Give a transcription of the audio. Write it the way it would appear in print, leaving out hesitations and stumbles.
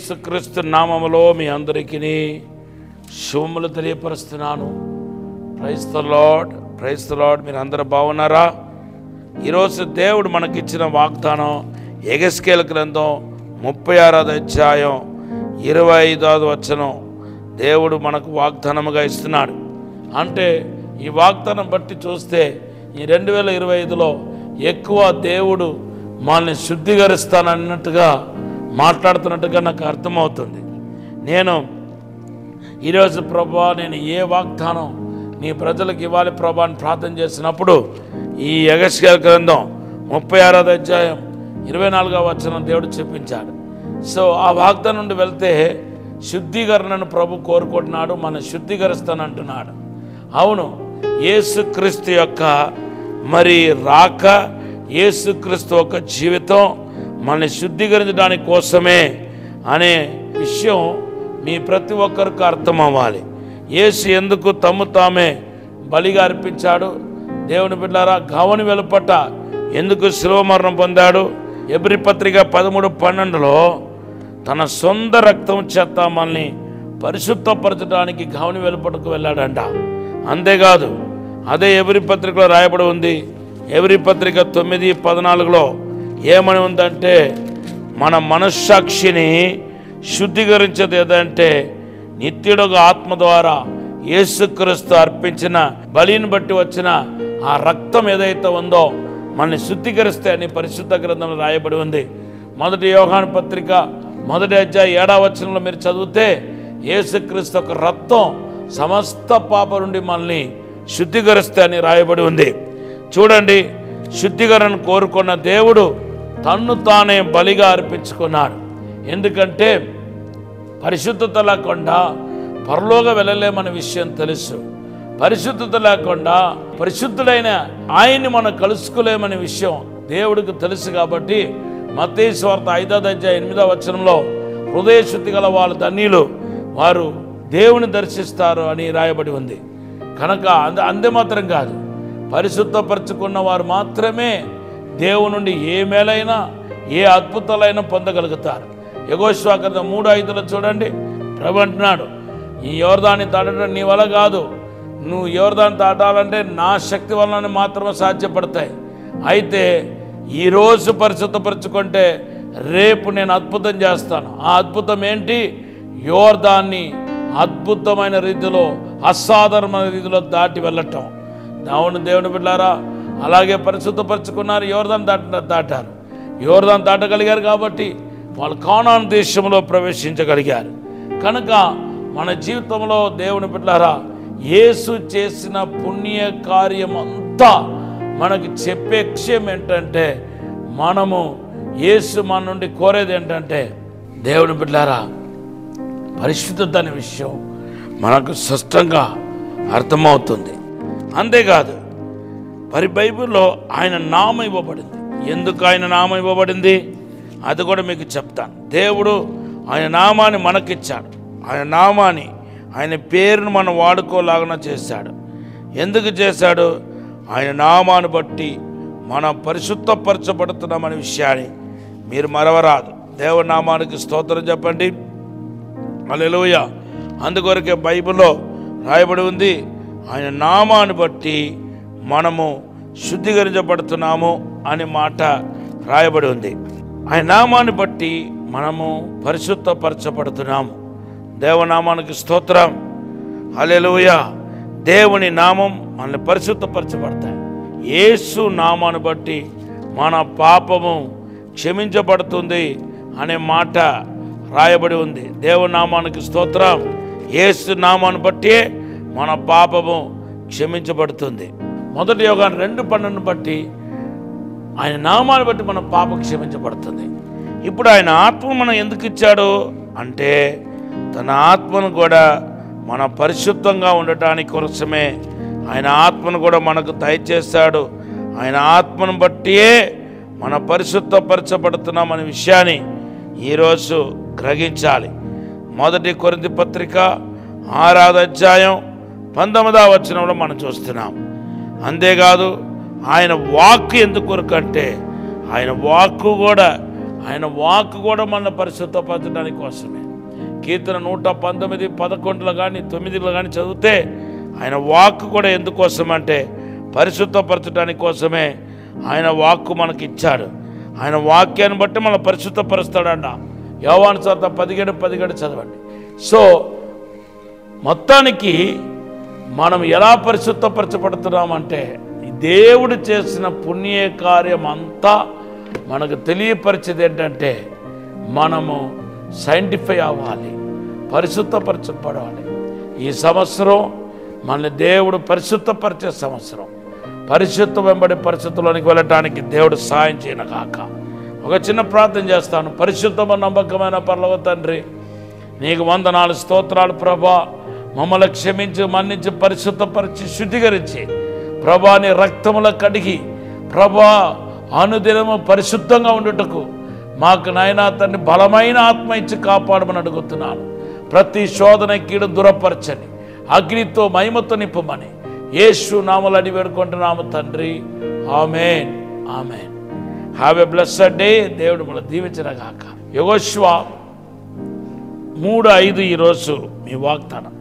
యేసుక్రీస్తు నామములో మీ అందరికీ శుభములు తెలియపరుస్తున్నాను. Praise the Lord, praise the Lord. మీరు అందరూ బాగున్నారా? ఈరోజు దేవుడు మనకిచ్చిన వాగ్దానం యెహెజ్కేలు గ్రంథం 36వ అధ్యాయం 25వ వచనం దేవుడు మనకు వాగ్దానముగా ఇస్తున్నాడు. అంటే ఈ వాగ్దానం బట్టి చూస్తే ఈ 2025లో ఎక్కువ దేవుడు మనల్ని శుద్ధీకరిస్తానన్నట్టుగా మాట్లాడుతున్నట్టుగా నాకు అర్థమవుతుంది. నేను ఈరోజు ప్రభువా, నేను ఏ వాగ్దానం నీ ప్రజలకు ఇవ్వాలి ప్రభువా అని ప్రార్థన చేసినప్పుడు ఈ యెహెజ్కేలు గ్రంథం 36వ అధ్యాయం 24వ వచనం దేవుడు చెప్పించాడు. సో ఆ వాగ్దానం నుండి వెళ్తే శుద్ధీకరణను ప్రభు కోరుకుంటున్నాడు, మనం శుద్ధీకరిస్తానంటున్నాడు. అవును, యేసుక్రీస్తు యొక్క మరి రాక, యేసుక్రీస్తు యొక్క జీవితం మనల్ని శుద్ధీకరించడానికి కోసమే అనే విషయం మీ ప్రతి ఒక్కరికి అర్థం అవ్వాలి. యేసు ఎందుకు తమ్ము తామే బలిగా అర్పించాడు? దేవుని బిడ్డలారా, గవని వెలుపట ఎందుకు శిలువ మరణం పొందాడు? ఎబ్రీ పత్రిక 13:12లో తన సొంత రక్తం చేత మనల్ని పరిశుద్ధపరచడానికి గవని వెలుపటకు వెళ్ళాడంట. అంతేకాదు, అదే ఎబ్రీ పత్రికలో రాయబడి ఉంది. ఎబ్రీ పత్రిక 9:14లో ఏమని ఉందంటే, మన మనస్సాక్షిని శుద్ధీకరించేది ఏదంటే నిత్యుడుగా ఆత్మ ద్వారా యేసుక్రీస్తు అర్పించిన బలిని బట్టి వచ్చిన ఆ రక్తం ఏదైతే ఉందో మనల్ని శుద్ధీకరిస్తే అని పరిశుద్ధ గ్రంథంలో రాయబడి ఉంది. 1 యోహాను పత్రిక 1వ అధ్యాయం 7వ వచనంలో మీరు చదివితే యేసుక్రీస్తు యొక్క రక్తం సమస్త పాప నుండి మనల్ని శుద్ధీకరిస్తే అని రాయబడి ఉంది. చూడండి, శుద్ధీకరణ కోరుకున్న దేవుడు తన్ను తానే బలిగా అర్పించుకున్నాడు. ఎందుకంటే పరిశుద్ధత లేకుండా పరలోక వెళ్ళలేమనే విషయం తెలుసు. పరిశుద్ధత లేకుండా పరిశుద్ధుడైన ఆయన్ని మనం కలుసుకోలేమనే విషయం దేవుడికి తెలుసు. కాబట్టి మత్తయి సువార్త 5వ అధ్యాయం 8వ వచనంలో హృదయ శుద్ధి గల వాళ్ళు ధన్యులు, వారు దేవుని దర్శిస్తారు అని రాయబడి ఉంది. కనుక అందే మాత్రం కాదు, పరిశుద్ధపరచుకున్న వారు మాత్రమే దేవుని నుండి ఏ మేలైనా ఏ అద్భుతాలైనా పొందగలుగుతారు. యెహోషువ గ్రంథం 3:5లో చూడండి, ప్రభు అంటున్నాడు, ఈ యోర్దాన్ని దాటడం నీ వల్ల కాదు, నువ్వు యోర్దాన్ని దాటాలంటే నా శక్తి వలన మాత్రమే సాధ్యపడతాయి. అయితే ఈరోజు పరిశుద్ధపరచుకుంటే రేపు నేను అద్భుతం చేస్తాను. ఆ అద్భుతం ఏంటి? యోర్దాన్ని అద్భుతమైన రీతిలో, అసాధారణమైన రీతిలో దాటి వెళ్ళటం. అవును దేవుని బిడ్డలారా, అలాగే పరిశుద్ధపరచుకున్నారు, యోర్దాను దాటారు. యోర్దాను దాటగలిగారు కాబట్టి వాళ్ళు కానాను దేశంలో ప్రవేశించగలిగారు. కనుక మన జీవితంలో దేవుని బిడ్డలారా, యేసు చేసిన పుణ్య కార్యం అంతా మనకి చెప్పే విషయం ఏంటంటే, మనము యేసు మన నుండి కోరేది ఏంటంటే, దేవుని బిడ్డలారా, పరిశుద్ధత అనే విషయం మనకు స్పష్టంగా అర్థమవుతుంది. అంతేకాదు, బైబిల్లో ఆయన నామం ఇవ్వబడింది. ఎందుకు ఆయన నామం ఇవ్వబడింది అది కూడా మీకు చెప్తాను. దేవుడు ఆయన నామాన్ని మనకిచ్చాడు. ఆయన నామాన్ని, ఆయన పేరును మనం వాడుకోలాగా చేశాడు. ఎందుకు చేశాడు? ఆయన నామాన్ని బట్టి మనం పరిశుద్ధపరచబడుతున్నామనే విషయాన్ని మీరు మరవరాదు. దేవుని నామానికి స్తోత్రం చెప్పండి. హల్లెలూయా. అందుకొరకే బైబిల్లో రాయబడి ఉంది, ఆయన నామాన్ని బట్టి మనము శుద్ధీకరించబడుతున్నాము అనే మాట రాయబడి ఉంది. ఆయన నామాన్ని బట్టి మనము పరిశుద్ధపరచబడుతున్నాము. దేవనామానికి స్తోత్రం. హల్లెలూయా. దేవుని నామం మనల్ని పరిశుద్ధపరచబడతాయి. యేసు నామాన్ని బట్టి మన పాపము క్షమించబడుతుంది అనే మాట రాయబడి ఉంది. దేవనామానికి స్తోత్రం. యేసు నామాన్ని బట్టి మన పాపము క్షమించబడుతుంది. 1 యోహాను 2:12 బట్టి ఆయన నామాన్ని బట్టి మన పాపం క్షమించబడుతుంది. ఇప్పుడు ఆయన ఆత్మ మనం ఎందుకు ఇచ్చాడు అంటే, తన ఆత్మను కూడా మన పరిశుద్ధంగా ఉండటానికి కోసమే ఆయన ఆత్మను కూడా మనకు దయచేస్తాడు. ఆయన ఆత్మను బట్టియే మన పరిశుద్ధపరచబడుతున్నాం అనే విషయాన్ని ఈరోజు గ్రహించాలి. 1 కొరింథీ పత్రిక 6వ అధ్యాయం 19వ వచనంలో మనం చూస్తున్నాం. అంతేకాదు, ఆయన వాక్కు ఎందుకు కొరకంటే ఆయన వాక్కు కూడా ఆయన వాక్ కూడా మన పరిశుద్ధపరచడానికి కోసమే. కీర్తన 119, 11 కానీ 9 కానీ చదివితే ఆయన వాక్ కూడా ఎందుకోసం అంటే పరిశుద్ధపరచడానికి కోసమే ఆయన వాక్కు మనకి ఇచ్చాడు. ఆయన వాక్యాన్ని బట్టి మనం పరిశుద్ధపరుస్తాడంట. యోహాను సువార్త 17:17 చదవండి. సో మొత్తానికి మనం ఎలా పరిశుద్ధపరచబడుతున్నామంటే దేవుడు చేసిన పుణ్య కార్యం అంతా మనకు తెలియపరిచేది ఏంటంటే మనము సైంటిఫై అవ్వాలి, పరిశుద్ధపరచబడాలి. ఈ సంవత్సరం మన దేవుడు పరిశుద్ధపరిచే సంవత్సరం. పరిశుద్ధ వెంబడి పరిశుద్ధంలోనికి వెళ్ళటానికి దేవుడు సాయం చేయను కాక. ఒక చిన్న ప్రార్థన చేస్తాను. పరిశుద్ధమ నమ్మకమైన పరలోక తండ్రి, నీకు వందనాలు, స్తోత్రాలు ప్రభా. మమ్మల్ని క్షమించి, మన్నించి, పరిశుద్ధపరిచి, శుద్ధీకరించి ప్రభా నీ రక్తముల కడిగి ప్రభా అనుదినము పరిశుద్ధంగా ఉండుటకు మాకు నాయనా తండ్రి బలమైన ఆత్మ ఇచ్చి కాపాడమని అడుగుతున్నాను. ప్రతి శోధన కీడు దూరపరచని, అగ్నితో మహిమతో నింపమని యేసు నామములో అడిగి వేడుకుంటున్నాము తండ్రి. Amen, amen. Have a blessed day. దేవుడు మన దీవించను గాక. యెహోషువ 3:5 ఈరోజు మీ వాగ్దానం.